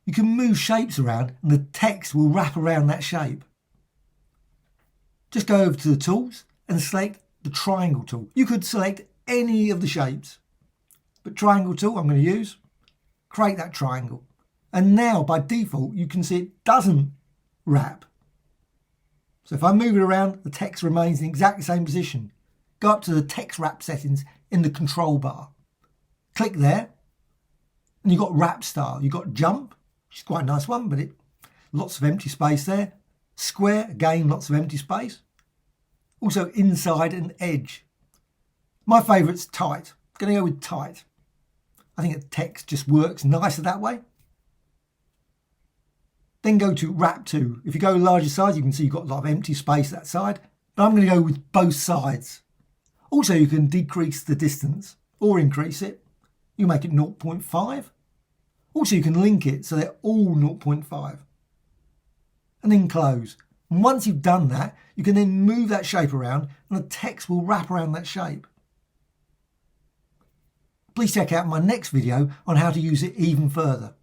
You can move shapes around and the text will wrap around that shape. Just go over to the tools and select the triangle tool. You could select any of the shapes, but triangle tool I'm going to use. Create that triangle. And now by default you can see it doesn't wrap. So if I move it around, the text remains in the exact same position. Go up to the text wrap settings in the control bar. Click there and you've got wrap style. You've got jump, which is quite a nice one, but lots of empty space there. Square, again, lots of empty space. Also inside and edge. My favourite's tight. I'm going to go with tight. I think the text just works nicer that way. Then go to wrap to. If you go larger size, you can see you've got a lot of empty space that side. But I'm going to go with both sides. Also, you can decrease the distance or increase it. You make it 0.5. Also, you can link it so they're all 0.5. And then close. And once you've done that, you can then move that shape around and the text will wrap around that shape. Please check out my next video on how to use it even further.